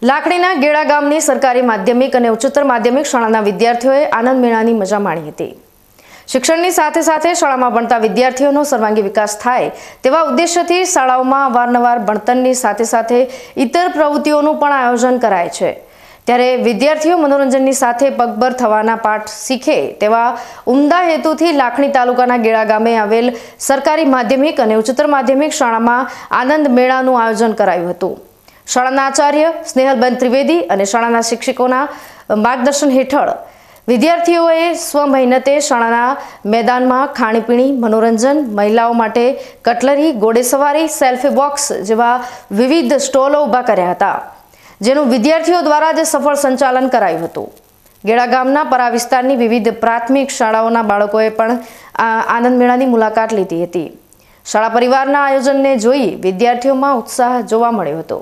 લાકડીના ગેડા ગામની સરકારી માધ્યમિક અને ઉચ્ચતર માધ્યમિક શાળાના વિદ્યાર્થીઓએ આનંદ મેળાની મજા માણી હતી। શિક્ષણની સાથે સાથે શાળામાં ભણતા વિદ્યાર્થીઓનો સર્વાંગી વિકાસ થાય તેવા ઉદ્દેશ્યથી શાળાઓમાં અવારનવાર ભણતરની સાથે સાથે ઇતર પ્રવૃત્તિઓનું પણ આયોજન કરાય છે। ત્યારે વિદ્યાર્થીઓ મનોરંજનની સાથે પગભર થવાના પાઠ શીખે તેવા ઉમદા હેતુથી લાખણી તાલુકાના ગેડા ગામે આવેલ સરકારી માધ્યમિક અને ઉચ્ચતર માધ્યમિક શાળામાં આનંદ મેળાનું આયોજન કરાયું હતું। શાળાના આચાર્ય સ્નેહલબેન ત્રિવેદી અને શાળાના શિક્ષકોના માર્ગદર્શન હેઠળ વિદ્યાર્થીઓએ સ્વમહેનતે શાળાના મેદાનમાં ખાણીપીણી, મનોરંજન, મહિલાઓ માટે કટલરી, ઘોડેસવારી, સેલ્ફી બોક્સ જેવા વિવિધ સ્ટોલો ઊભા કર્યા હતા, જેનું વિદ્યાર્થીઓ દ્વારા જ સફળ સંચાલન કરાયું હતું। ગેડા ગામના પરા વિસ્તારની વિવિધ પ્રાથમિક શાળાઓના બાળકોએ પણ આનંદ મેળાની મુલાકાત લીધી હતી। શાળા પરિવારના આયોજનને જોઈ વિદ્યાર્થીઓમાં ઉત્સાહ જોવા મળ્યો હતો।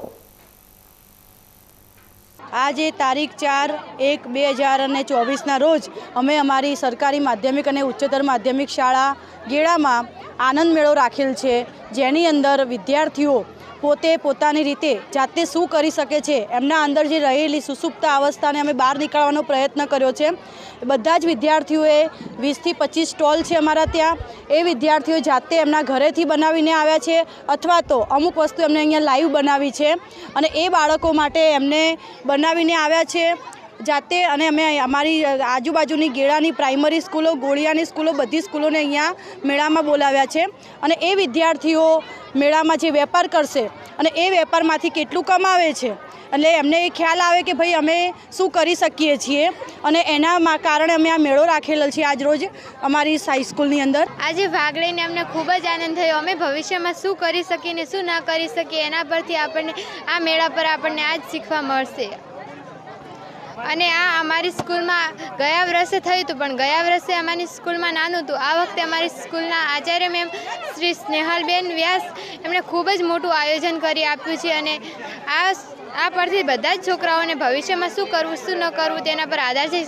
આજે તારીખ 4/1/2024ના રોજ અમે અમારી સરકારી માધ્યમિક અને ઉચ્ચતર માધ્યમિક શાળા ગેડામાં આનંદ મેળો રાખેલ છે, જેની અંદર વિદ્યાર્થીઓ પોતે પોતાની રીતે જાતે શું કરી શકે છે, એમના અંદર જે રહેલી સુસુપ્ત અવસ્થાને અમે બહાર નીકાળવાનો પ્રયત્ન કર્યો છે। બધા જ વિદ્યાર્થીઓએ 20 થી 25 સ્ટોલ છે અમારા ત્યાં, એ વિદ્યાર્થીઓ જાતે એમના ઘરેથી બનાવીને આવ્યા છે અથવા તો અમુક વસ્તુ એમને અહીંયા લાઈવ બનાવી છે અને એ બાળકો માટે એમને બનાવીને આવ્યા છે જાતે। અને અમે અમારી આજુબાજુની ગેડાની પ્રાઇમરી સ્કૂલો, ગોળિયાની સ્કૂલો, બધી સ્કૂલોને અહીંયા મેળામાં બોલાવ્યા છે અને એ વિદ્યાર્થીઓ મેળામાં જે વેપાર કરશે અને એ વેપારમાંથી કેટલું કમાવે છે એટલે એમને એ ખ્યાલ આવે કે ભાઈ અમે શું કરી શકીએ છીએ અને એના કારણે અમે આ મેળો રાખેલો છે આજ રોજ અમારી હાઈસ્કૂલની અંદર। આજે ભાગ લઈને અમને ખૂબ જ આનંદ થયો। અમે ભવિષ્યમાં શું કરી શકીએ ને શું ન કરી શકીએ એના પરથી આપણને આ મેળા પર આપણને આ જ શીખવા મળશે। અને આ અમારી સ્કૂલમાં ગયા વર્ષે થયું હતું, પણ ગયા વર્ષે અમારી સ્કૂલમાં નાનું હતું। આ વખતે અમારી સ્કૂલના આચાર્ય મેમ શ્રી સ્નેહલબેન વ્યાસ એમણે ખૂબ જ મોટું આયોજન કરી આપ્યું છે અને આ પરથી બધા જ છોકરાઓને ભવિષ્યમાં શું કરવું શું ન કરવું તેના પર આધાર છે।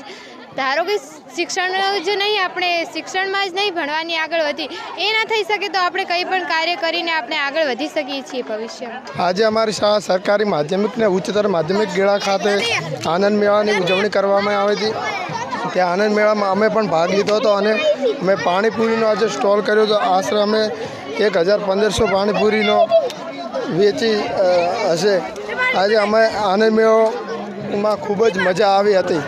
ધારો કે શિક્ષણ જ નહીં, આપણે શિક્ષણમાં જ નહીં ભણવાની આગળ વધી એ ના થઈ શકે તો આપણે કંઈ પણ કાર્ય કરીને આપણે આગળ વધી શકીએ છીએ ભવિષ્યમાં। આજે અમારી શાળા સરકારી માધ્યમિક અને ઉચ્ચતર માધ્યમિક ગેડા ખાતે આનંદ મેળાની ઉજવણી કરવામાં આવી હતી। ત્યાં આનંદ મેળામાં અમે પણ ભાગ લીધો હતો અને અમે પાણીપુરીનો આજે સ્ટોલ કર્યો હતો। આશરે અમે 1500 પાણીપુરીનો વેચી હશે। આજે અમે આનંદ મેળામાં ખૂબ જ મજા આવી હતી।